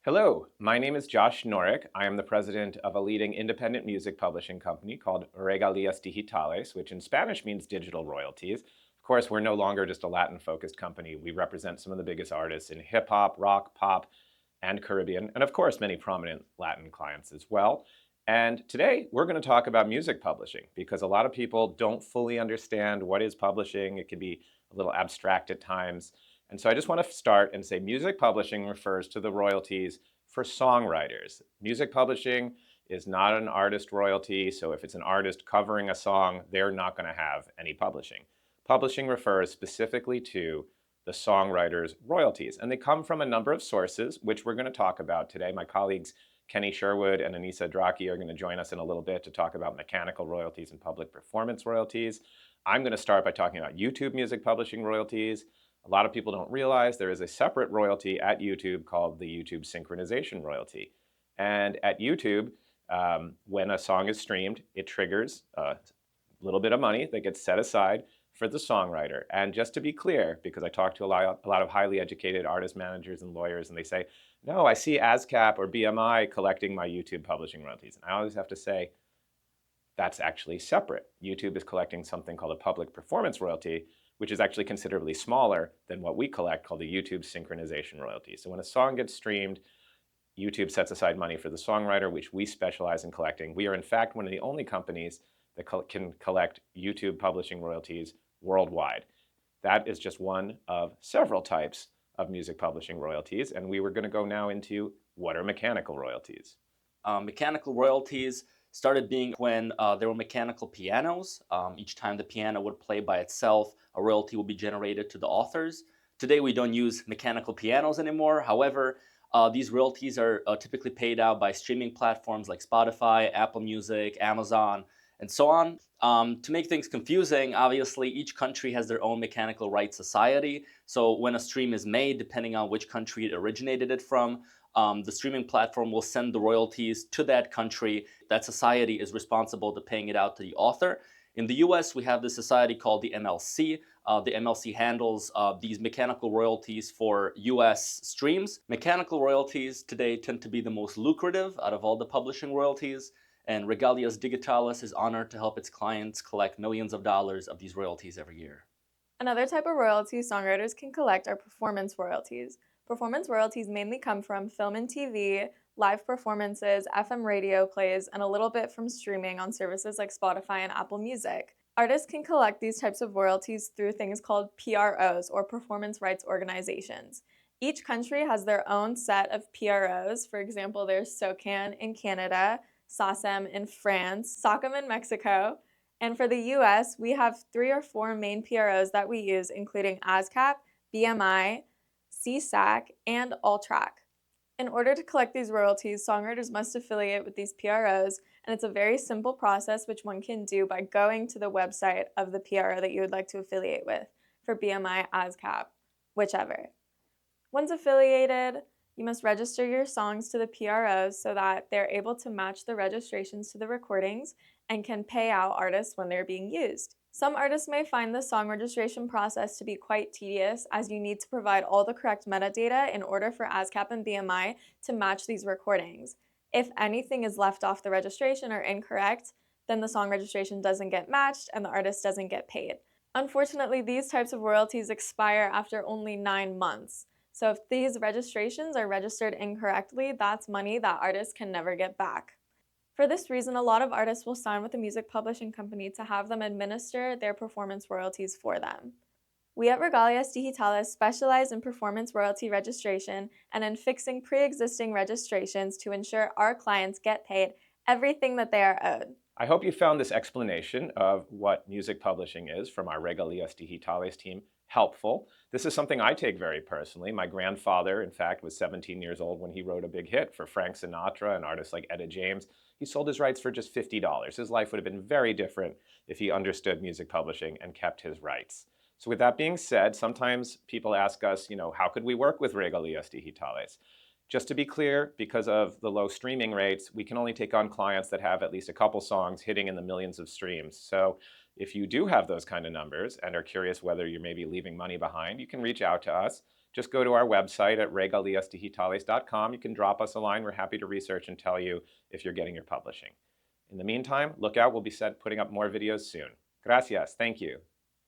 Hello, my name is Josh Norek. I am the president of a leading independent music publishing company called Regalias Digitales, which in Spanish means digital royalties. Of course, we're no longer just a Latin-focused company. We represent some of the biggest artists in hip hop, rock, pop, and Caribbean, and of course, many prominent Latin clients as well. And today, we're going to talk about music publishing because a lot of people don't fully understand what is publishing. It can be a little abstract at times. And so I just want to start and say music publishing refers to the royalties for songwriters. Music publishing is not an artist royalty, so if it's an artist covering a song, they're not going to have any publishing. Publishing refers specifically to the songwriter's royalties, and they come from a number of sources, which we're going to talk about today. My colleagues Kenny Sherwood and Anissa Draki are going to join us in a little bit to talk about mechanical royalties and public performance royalties. I'm going to start by talking about YouTube music publishing royalties. A lot of people don't realize there is a separate royalty at YouTube called the YouTube synchronization royalty. And at YouTube, when a song is streamed, it triggers a little bit of money that gets set aside for the songwriter. And just to be clear, because I talk to a lot of highly educated artist managers and lawyers, and they say, no, I see ASCAP or BMI collecting my YouTube publishing royalties. And I always have to say, that's actually separate. YouTube is collecting something called a public performance royalty, which is actually considerably smaller than what we collect, called the YouTube synchronization royalty. So when a song gets streamed, YouTube sets aside money for the songwriter, which we specialize in collecting. We are, in fact, one of the only companies that can collect YouTube publishing royalties worldwide. That is just one of several types of music publishing royalties, and we were going to go now into what are mechanical royalties. Mechanical royalties started being when there were mechanical pianos. Each time the piano would play by itself, a royalty would be generated to the authors. Today we don't use mechanical pianos anymore. However, these royalties are typically paid out by streaming platforms like Spotify, Apple Music, Amazon, and so on. To make things confusing, obviously each country has their own mechanical rights society. So when a stream is made, depending on which country it originated it from, the streaming platform will send the royalties to that country. That society is responsible to paying it out to the author. In the US, we have this society called the MLC. The MLC handles these mechanical royalties for US streams. Mechanical royalties today tend to be the most lucrative out of all the publishing royalties, and Regalias Digitales is honored to help its clients collect millions of dollars of these royalties every year. Another type of royalty songwriters can collect are performance royalties. Performance royalties mainly come from film and TV, live performances, FM radio plays, and a little bit from streaming on services like Spotify and Apple Music. Artists can collect these types of royalties through things called PROs, or performance rights organizations. Each country has their own set of PROs. For example, there's SOCAN in Canada, SACEM in France, SOCAM in Mexico. And for the US, we have 3 or 4 main PROs that we use, including ASCAP, BMI, CSAC, and AllTrack. In order to collect these royalties, songwriters must affiliate with these PROs, and it's a very simple process which one can do by going to the website of the PRO that you would like to affiliate with, for BMI, ASCAP, whichever. Once affiliated, you must register your songs to the PROs so that they're able to match the registrations to the recordings and can pay out artists when they're being used. Some artists may find the song registration process to be quite tedious, as you need to provide all the correct metadata in order for ASCAP and BMI to match these recordings. If anything is left off the registration or incorrect, then the song registration doesn't get matched and the artist doesn't get paid. Unfortunately, these types of royalties expire after only 9 months. So if these registrations are registered incorrectly, that's money that artists can never get back. For this reason, a lot of artists will sign with a music publishing company to have them administer their performance royalties for them. We at Regalias Digitales specialize in performance royalty registration and in fixing pre-existing registrations to ensure our clients get paid everything that they are owed. I hope you found this explanation of what music publishing is from our Regalias Digitales team helpful. This is something I take very personally. My grandfather, in fact, was 17 years old when he wrote a big hit for Frank Sinatra and artists like Etta James. He sold his rights for just $50. His life would have been very different if he understood music publishing and kept his rights. So with that being said, sometimes people ask us, how could we work with Regalias Digitales? Just to be clear, because of the low streaming rates, we can only take on clients that have at least a couple songs hitting in the millions of streams. So if you do have those kind of numbers and are curious whether you're maybe leaving money behind, you can reach out to us. just go to our website at regaliasdigitales.com. You can drop us a line. We're happy to research and tell you if you're getting your publishing. In the meantime, look out. We'll be putting up more videos soon. Gracias. Thank you.